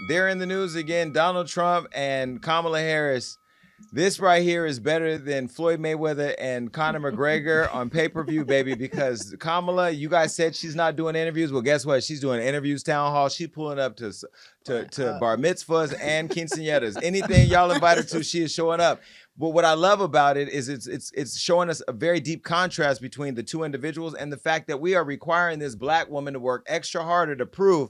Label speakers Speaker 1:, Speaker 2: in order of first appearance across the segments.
Speaker 1: They're in the news again. Donald Trump and Kamala Harris. This right here is better than Floyd Mayweather and Conor McGregor on pay-per-view, baby, because Kamala, you guys said she's not doing interviews. Well, guess what? She's doing interviews, town hall. She's pulling up to bar mitzvahs and quinceañeras. Anything y'all invite her to, she is showing up. But what I love about it is it's showing us a very deep contrast between the two individuals and the fact that we are requiring this black woman to work extra harder to prove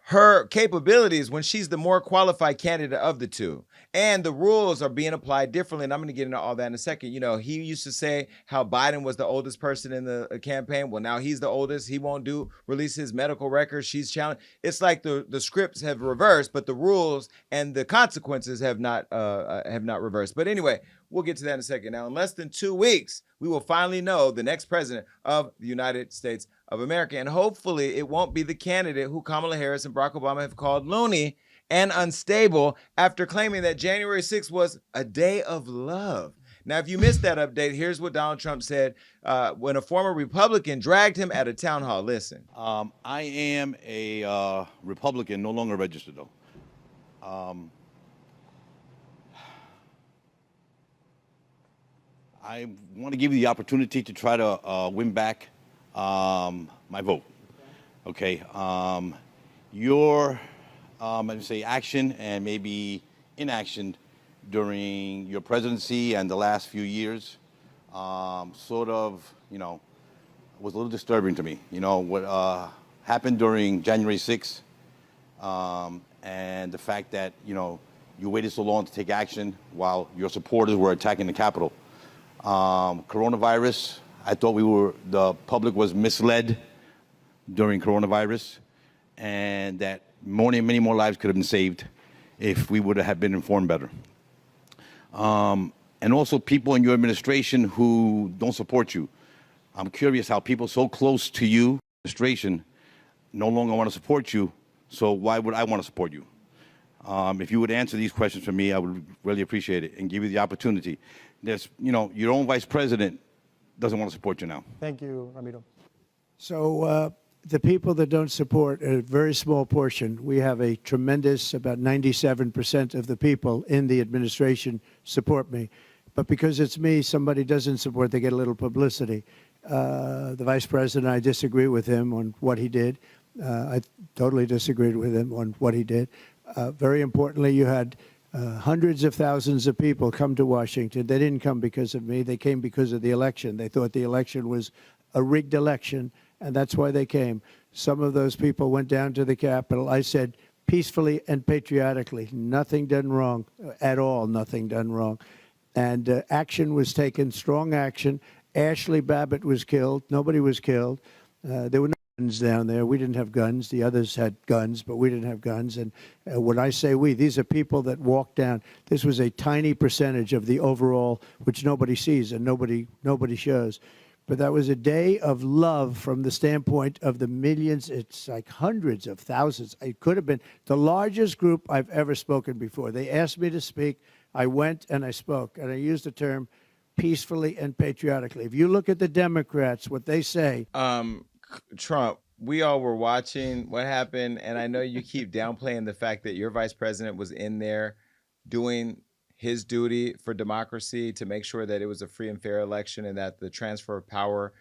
Speaker 1: her capabilities when she's the more qualified candidate of the two. And the rules are being applied differently. And I'm going to get into all that in a second. You know, he used to say how Biden was the oldest person in the campaign. Well, now he's the oldest. He won't release his medical records. She's challenged. It's like the scripts have reversed, but the rules and the consequences have not reversed. But anyway, we'll get to that in a second. Now, in less than 2 weeks, we will finally know the next president of the United States of America. And hopefully it won't be the candidate who Kamala Harris and Barack Obama have called loony and unstable after claiming that January 6th was a day of love. Now, if you missed that update, here's what Donald Trump said when a former Republican dragged him at a town hall. Listen.
Speaker 2: I am a Republican, no longer registered, though. I want to give you the opportunity to try to win back my vote. Okay. Your, I'd say, action and maybe inaction during your presidency and the last few years sort of, was a little disturbing to me. You know, what happened during January 6th and the fact that, you waited so long to take action while your supporters were attacking the Capitol. Coronavirus, I thought the public was misled during coronavirus, and that many more lives could have been saved if we would have been informed better. And also people in your administration who don't support you. I'm curious how people so close to you, administration, no longer want to support you, so why would I want to support you? If you would answer these questions for me, I would really appreciate it and give you the opportunity. There's, your own vice president doesn't want to support you now.
Speaker 3: Thank you, Ramiro. So the people that don't support a very small portion. We have a tremendous, about 97% of the people in the administration support me. But because it's me, somebody doesn't support, they get a little publicity. The vice president, I disagree with him on what he did. I totally disagreed with him on what he did. Very importantly, you had hundreds of thousands of people come to Washington. They didn't come because of me. They came because of the election. They thought the election was a rigged election, and that's why they came. Some of those people went down to the Capitol. I said peacefully and patriotically, nothing done wrong at all, nothing done wrong. And action was taken, strong action. Ashley Babbitt was killed. Nobody was killed. There were no guns down there. We didn't have guns. The others had guns, but we didn't have guns. And when I say we, these are people that walked down. This was a tiny percentage of the overall, which nobody sees and nobody shows. But that was a day of love from the standpoint of the millions. It's like hundreds of thousands. It could have been the largest group I've ever spoken before. They asked me to speak. I went and I spoke, and I used the term peacefully and patriotically. If you look at the Democrats, what they say.
Speaker 1: Trump, we all were watching what happened, and I know you keep downplaying the fact that your vice president was in there doing his duty for democracy to make sure that it was a free and fair election and that the transfer of power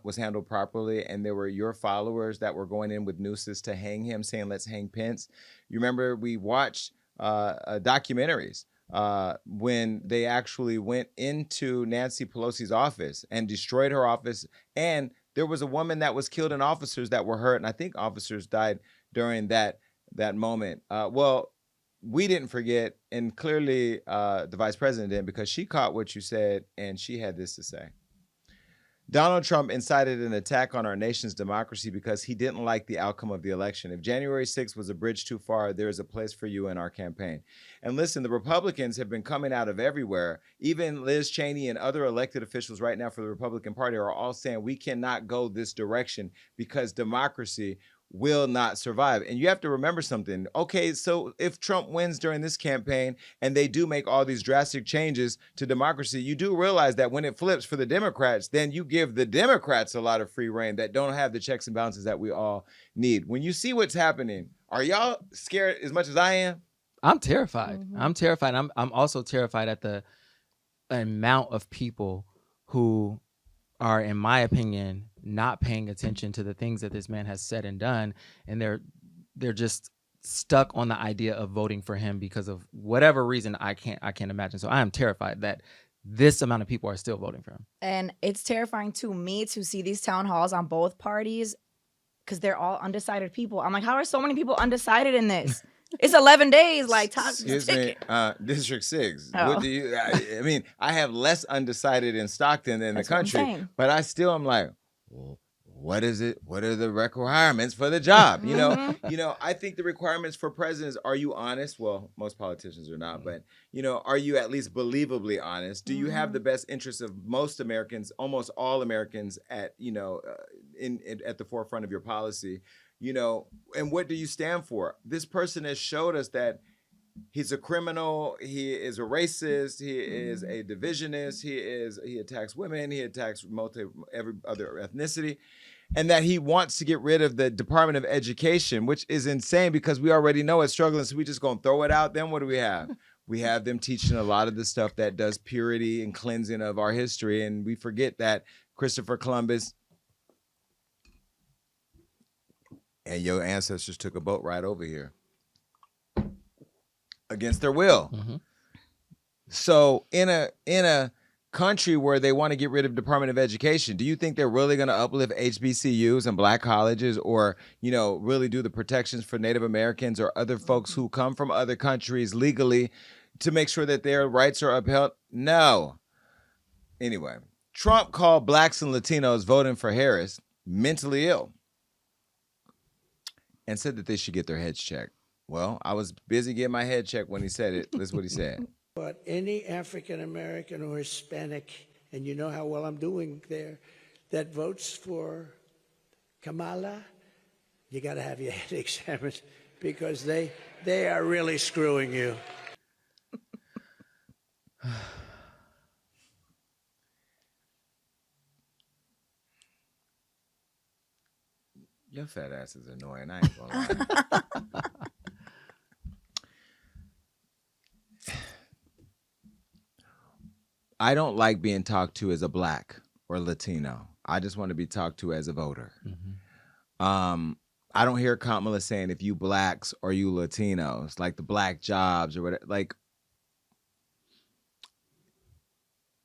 Speaker 1: was handled properly, and there were your followers that were going in with nooses to hang him, saying, let's hang Pence. You remember we watched documentaries when they actually went into Nancy Pelosi's office and destroyed her office, and there was a woman that was killed and officers that were hurt, and I think officers died during that moment. Well, we didn't forget, and clearly the vice president didn't, because she caught what you said, and she had this to say. Donald Trump incited an attack on our nation's democracy because he didn't like the outcome of the election. If January 6th was a bridge too far, there is a place for you in our campaign. And listen, the Republicans have been coming out of everywhere. Even Liz Cheney and other elected officials right now for the Republican Party are all saying we cannot go this direction because democracy will not survive. And you have to remember something. Okay, so if Trump wins during this campaign and they do make all these drastic changes to democracy, you do realize that when it flips for the Democrats, then you give the Democrats a lot of free reign that don't have the checks and balances that we all need. When you see what's happening, are y'all scared as much as I am?
Speaker 4: I'm terrified. I'm terrified. I'm also terrified at the amount of people who are, in my opinion, not paying attention to the things that this man has said and done, and they're just stuck on the idea of voting for him because of whatever reason I can't imagine. So I am terrified that this amount of people are still voting for him.
Speaker 5: And it's terrifying to me to see these town halls on both parties because they're all undecided people. I'm like, how are so many people undecided in this? It's 11 days. Like,
Speaker 1: excuse me, District 6.
Speaker 5: Oh.
Speaker 1: What do you? I mean, I have less undecided in Stockton than
Speaker 5: That's
Speaker 1: the
Speaker 5: what I'm
Speaker 1: country,
Speaker 5: saying.
Speaker 1: but I still am like, well, what is it? What are the requirements for the job? You know, I think the requirements for presidents, are you honest? Well, most politicians are not, but are you at least believably honest? Do you have the best interests of most Americans, almost all Americans at at the forefront of your policy? And what do you stand for? This person has showed us that he's a criminal, he is a racist, he is a divisionist, he attacks women, he attacks every other ethnicity, and that he wants to get rid of the Department of Education, which is insane because we already know it's struggling, so we just gonna throw it out. Then what do we have? We have them teaching a lot of the stuff that does purity and cleansing of our history, and we forget that Christopher Columbus and your ancestors took a boat ride over here against their will. So in a country where they want to get rid of Department of Education, do you think they're really going to uplift HBCUs and black colleges, or really do the protections for Native Americans or other folks who come from other countries legally to make sure that their rights are upheld? No. Anyway, Trump called blacks and Latinos voting for Harris mentally ill and said that they should get their heads checked. Well, I was busy getting my head checked when he said it. This is what he said.
Speaker 3: But any African American or Hispanic, and you know how well I'm doing there, that votes for Kamala, you got to have your head examined because they are really screwing you.
Speaker 1: Your fat ass is annoying. I ain't gonna lie. I don't like being talked to as a black or Latino. I just want to be talked to as a voter. I don't hear Kamala saying if you blacks or you Latinos, like the black jobs or whatever. Like,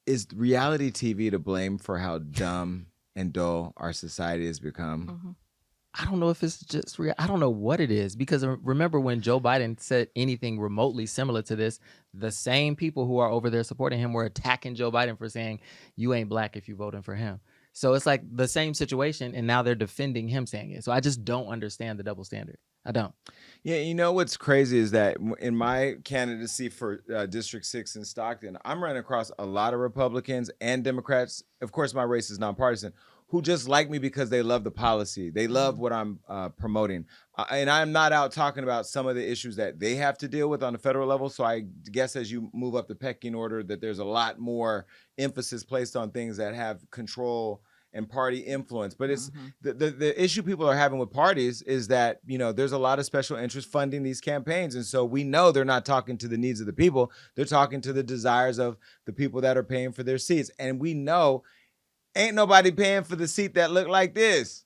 Speaker 1: is reality TV to blame for how dumb and dull our society has become?
Speaker 4: I don't know if it's just real. I don't know what it is, because remember when Joe Biden said anything remotely similar to this, the same people who are over there supporting him were attacking Joe Biden for saying you ain't black if you voting for him. So it's like the same situation, and now they're defending him saying it. So I just don't understand the double standard. I don't.
Speaker 1: Yeah, you know what's crazy is that in my candidacy for District 6 in Stockton, I'm running across a lot of Republicans and Democrats. Of course, my race is nonpartisan, who just like me because they love the policy. They love what I'm promoting. And I'm not out talking about some of the issues that they have to deal with on the federal level. So I guess as you move up the pecking order, that there's a lot more emphasis placed on things that have control and party influence. But it's the issue people are having with parties is that, there's a lot of special interest funding these campaigns. And so we know they're not talking to the needs of the people. They're talking to the desires of the people that are paying for their seats. And we know ain't nobody paying for the seat that look like this.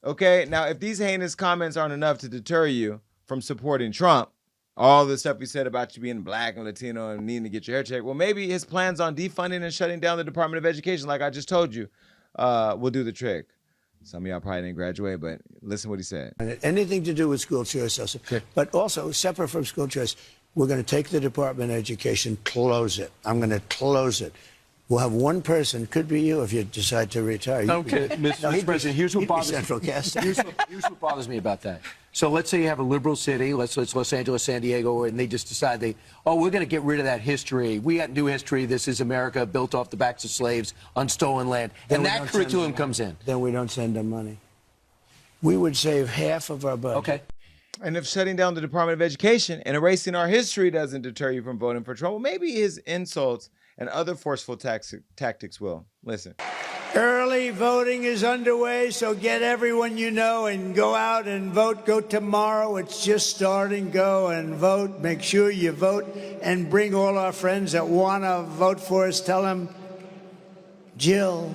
Speaker 1: Okay, now if these heinous comments aren't enough to deter you from supporting Trump, all the stuff he said about you being black and Latino and needing to get your hair checked, well, maybe his plans on defunding and shutting down the Department of Education, like I just told you, will do the trick. Some of y'all probably didn't graduate, but listen what he said.
Speaker 3: Anything to do with school choice, also. But also, separate from school choice, we're going to take the Department of Education, close it. I'm going to close it. We'll have one person, could be you if you decide to retire.
Speaker 6: Okay, Mr. President, here's what bothers me.
Speaker 3: Central casting.
Speaker 6: Here's what bothers me about that. So let's say you have a liberal city, let's Los Angeles, San Diego, and they just decide we're going to get rid of that history. We got new history. This is America built off the backs of slaves on stolen land. And that curriculum comes in.
Speaker 3: Then we don't send them money. we would save half of our budget.
Speaker 6: Okay.
Speaker 1: And if shutting down the Department of Education and erasing our history doesn't deter you from voting for Trump, well, maybe his insults and other forceful tactics will. Listen.
Speaker 3: Early voting is underway, so get everyone you know and go out and vote. Go tomorrow. It's just starting. Go and vote. Make sure you vote and bring all our friends that want to vote for us. Tell them, Jill,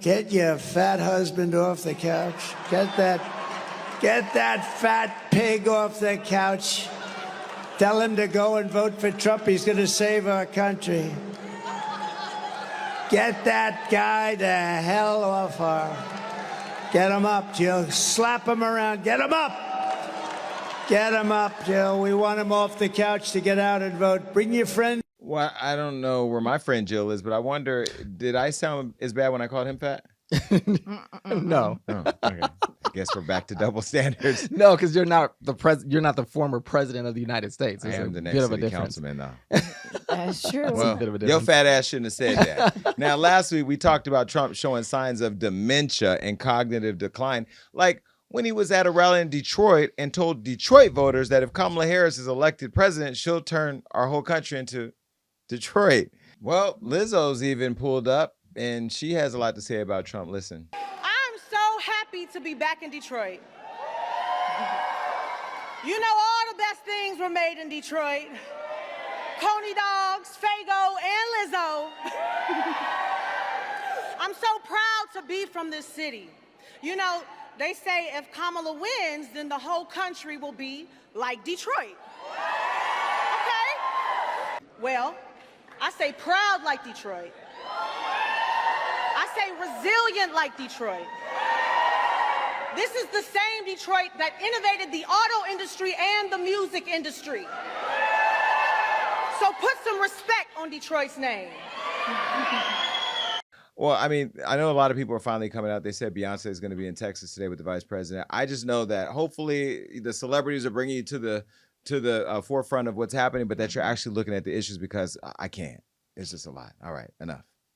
Speaker 3: get your fat husband off the couch. Get that fat pig off the couch. Tell him to go and vote for Trump. He's going to save our country. Get that guy the hell off her. Get him up, Jill. Slap him around. Get him up. Get him up, Jill. We want him off the couch to get out and vote. Bring your friend.
Speaker 1: Well, I don't know where my friend Jill is, but I wonder, did I sound as bad when I called him fat?
Speaker 4: No.
Speaker 1: Oh, okay. I guess we're back to double standards.
Speaker 4: No, because you're not the former president of the United States.
Speaker 1: I
Speaker 4: It's
Speaker 1: am
Speaker 4: a
Speaker 1: the
Speaker 4: bit
Speaker 1: next
Speaker 4: of a
Speaker 1: city
Speaker 4: difference.
Speaker 1: councilman now.
Speaker 5: That's true.
Speaker 1: Well,
Speaker 4: bit of a
Speaker 1: your
Speaker 4: difference.
Speaker 1: fat ass shouldn't have said that. Now, last week we talked about Trump showing signs of dementia and cognitive decline, like when he was at a rally in Detroit and told Detroit voters that if Kamala Harris is elected president, she'll turn our whole country into Detroit. Well, Lizzo's even pulled up, and she has a lot to say about Trump. Listen.
Speaker 7: I'm so happy to be back in Detroit. You know, all the best things were made in Detroit. Coney dogs, Fago, and Lizzo. I'm so proud to be from this city. You know, they say if Kamala wins, then the whole country will be like Detroit. Okay? Well, I say proud like Detroit. I say resilient like Detroit. This is the same Detroit that innovated the auto industry and the music industry. So put some respect on Detroit's name.
Speaker 1: Well, I mean, I know a lot of people are finally coming out. They said Beyonce is going to be in Texas today with the vice president. I just know that hopefully the celebrities are bringing you to the forefront of what's happening, but that you're actually looking at the issues, because I can't. It's just a lot. All right, enough.